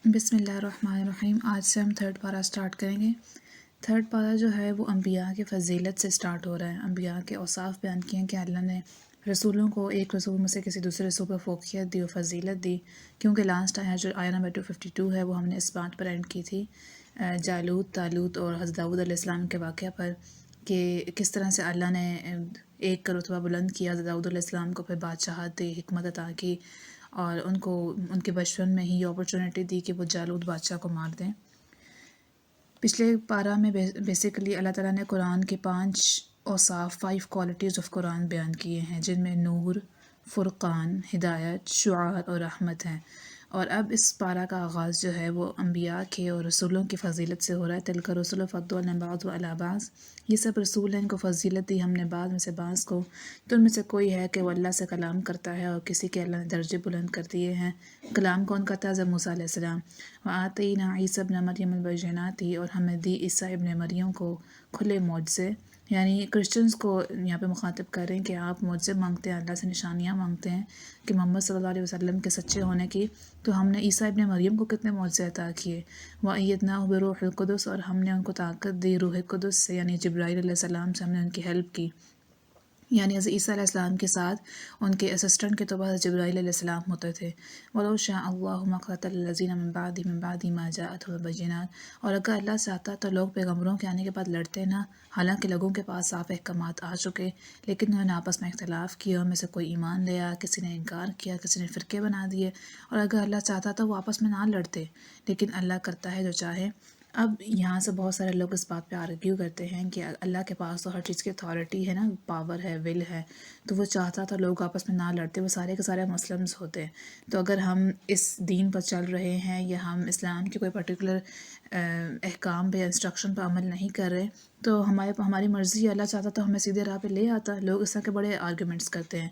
بسم اللہ الرحمن الرحیم۔ آج سے ہم تھرڈ پارہ سٹارٹ کریں گے۔ تھرڈ پارہ جو ہے وہ انبیاء کے فضیلت سے سٹارٹ ہو رہا ہے۔ انبیاء کے اوصاف بیان کیے ہیں کہ اللہ نے رسولوں کو ایک رسول میں سے کسی دوسرے رسول پر فوقیت دی اور فضیلت دی، کیونکہ لاسٹ آیا جو آیا نمبر 252 ہے وہ ہم نے اس بات پر اینڈ کی تھی، جالوت، طالوت اور حضرت داؤد علیہ السلام کے واقعہ پر، کہ کس طرح سے اللہ نے ایک کا رتبہ بلند کیا حضرت داؤد علیہ السلام کو، پھر بادشاہت دی، حکمت عطا کی، اور ان کو ان کے بچپن میں ہی اپرچونٹی دی کہ وہ جالوت بادشاہ کو مار دیں۔ پچھلے پارہ میں بیسیکلی اللہ تعالیٰ نے قرآن کے 5 اوصاف، 5 کوالٹیز آف قرآن بیان کیے ہیں، جن میں نور، فرقان، ہدایت، شعاع اور رحمت ہیں۔ اور اب اس پارہ کا آغاز جو ہے وہ انبیاء کے اور رسولوں کی فضیلت سے ہو رہا ہے۔ تلک رسول فضلنا بعضهم علی بعض، یہ سب رسول ہیں، ان کو فضیلت دی ہم نے بعض میں سے بعض کو۔ تو ان میں سے کوئی ہے کہ وہ اللہ سے کلام کرتا ہے، اور کسی کے اللہ نے درجے بلند کر دیے ہیں۔ کلام کون کرتا ہے؟ حضرت موسیٰ علیہ السلام۔ وآتینا عیسی ابن مریم البینات، اور ہمیں دی عیسیٰ ابن مریم کو کھلے معجزے، یعنی کرسچنز کو یہاں پہ مخاطب کر رہے ہیں کہ آپ معجزے مانگتے ہیں، اللہ سے نشانیاں مانگتے ہیں کہ محمد صلی اللہ علیہ وسلم کے سچے ہونے کی، تو ہم نے عیسیٰ ابن مریم کو کتنے معجزے عطا کیے۔ وَأَيَّدْنَاهُ بِرُوحِ الْقُدُسِ، اور ہم نے ان کو طاقت دی روح قدس سے، یعنی جبرائیل علیہ السلام سے ہم نے ان کی ہیلپ کی، یعنی حضرت عیسیٰ علیہ السلام کے ساتھ ان کے اسسٹنٹ کے طور پر حضرت جبرائیل علیہ السلام ہوتے تھے۔ وَلَوْ شَاءَ اللَّهُ مَا اقْتَتَلَ الَّذِينَ مِن بَعْدِهِم مَا جَاءَتْهُمُ الْبَيِّنَاتُ، اور اگر اللہ چاہتا تو لوگ پیغمبروں کے آنے کے بعد لڑتے نہ، حالانکہ لوگوں کے پاس صاف احکامات آ چکے، لیکن انہوں نے آپس میں اختلاف کیا، ان میں سے کوئی ایمان لے آیا، کسی نے انکار کیا، کسی نے فرقے بنا دیے، اور اگر اللہ چاہتا تو وہ آپس میں نہ لڑتے، لیکن اللہ کرتا ہے جو چاہے۔ اب یہاں سے بہت سارے لوگ اس بات پہ آرگیو کرتے ہیں کہ اللہ کے پاس تو ہر چیز کی اتھارٹی ہے نا، پاور ہے، ول ہے، تو وہ چاہتا تو لوگ آپس میں نہ لڑتے، وہ سارے کے سارے مسلمز ہوتے۔ تو اگر ہم اس دین پر چل رہے ہیں، یا ہم اسلام کے کوئی پرٹیکولر احکام پہ یا انسٹرکشن پہ عمل نہیں کر رہے، تو ہماری مرضی، اللہ چاہتا تو ہمیں سیدھے راہ پہ لے آتا۔ لوگ اس طرح کے بڑے آرگومنٹس کرتے ہیں۔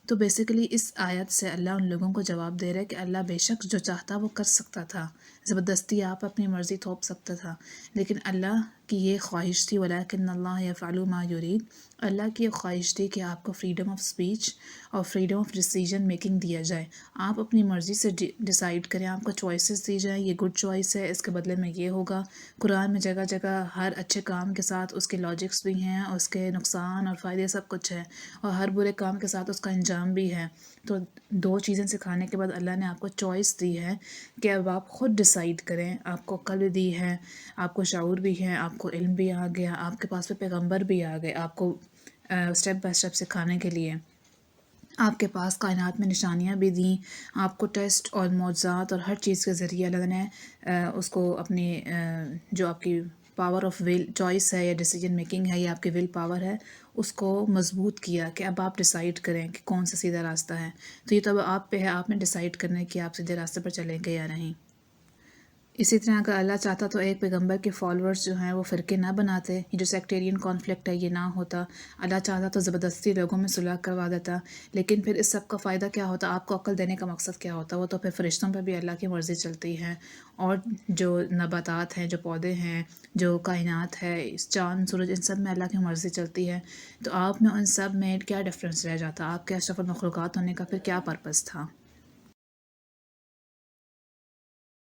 تو بیسیکلی اس آیت سے اللہ ان لوگوں کو جواب دے رہا ہے کہ اللہ بے شک جو چاہتا وہ کر سکتا تھا، زبردستی آپ اپنی مرضی تھوپ سکتا تھا، لیکن اللہ کی یہ خواہش تھی، وَلَٰكِنَّ اللَّهَ يَفْعَلُ مَا يُرِيدُ، اللہ کی یہ خواہش تھی کہ آپ کو فریڈم آف سپیچ اور فریڈم آف ڈیسیجن میکنگ دیا جائے، آپ اپنی مرضی سے ڈیسائیڈ کریں، آپ کو چوائسیز دی جائیں، یہ گڈ چوائس ہے، اس کے بدلے میں یہ ہوگا۔ قرآن میں جگہ جگہ ہر اچھے کام کے ساتھ اس کے لاجکس بھی ہیں، اور اس کے نقصان اور فائدے سب کچھ ہے، اور ہر برے کام کے ساتھ اس کا انجام بھی ہے۔ تو 2 چیزیں سکھانے کے بعد اللہ نے آپ کو چوائس دی ہے کہ اب آپ خود ڈیسائیڈ کریں، آپ کو عقل بھی دی ہے، آپ کو شعور بھی ہے، آپ کو علم بھی آ گیا، آپ کے پاس پہ پیغمبر بھی آ گئے آپ کو اسٹیپ بائی اسٹیپ سکھانے کے لیے، آپ کے پاس کائنات میں نشانیاں بھی دیں، آپ کو ٹیسٹ اور معجزات اور ہر چیز کے ذریعے اللہ نے اس کو اپنی جو آپ کی پاور آف ول چوائس ہے، یا ڈیسیجن میکنگ ہے، یا آپ کی ول پاور ہے، اس کو مضبوط کیا کہ اب آپ ڈیسائیڈ کریں کہ کون سا سیدھا راستہ ہے۔ تو یہ تو اب آپ پہ ہے، آپ نے ڈیسائیڈ کرنا ہے کہ آپ سیدھے راستے پر چلیں گے یا نہیں۔ اسی طرح اگر اللہ چاہتا تو ایک پیغمبر کے فالورز جو ہیں وہ فرقے نہ بناتے، یہ جو سیکٹیرین کانفلکٹ ہے یہ نہ ہوتا، اللہ چاہتا تو زبردستی لوگوں میں صلح کروا دیتا، لیکن پھر اس سب کا فائدہ کیا ہوتا؟ آپ کو عقل دینے کا مقصد کیا ہوتا؟ وہ تو پھر فرشتوں پہ بھی اللہ کی مرضی چلتی ہے، اور جو نباتات ہیں، جو پودے ہیں، جو کائنات ہے، چاند سورج، ان سب میں اللہ کی مرضی چلتی ہے، تو آپ میں ان سب میں کیا ڈفرینس رہ جاتا؟ آپ کے اشرف المخلوقات ہونے کا پھر کیا پرپس تھا؟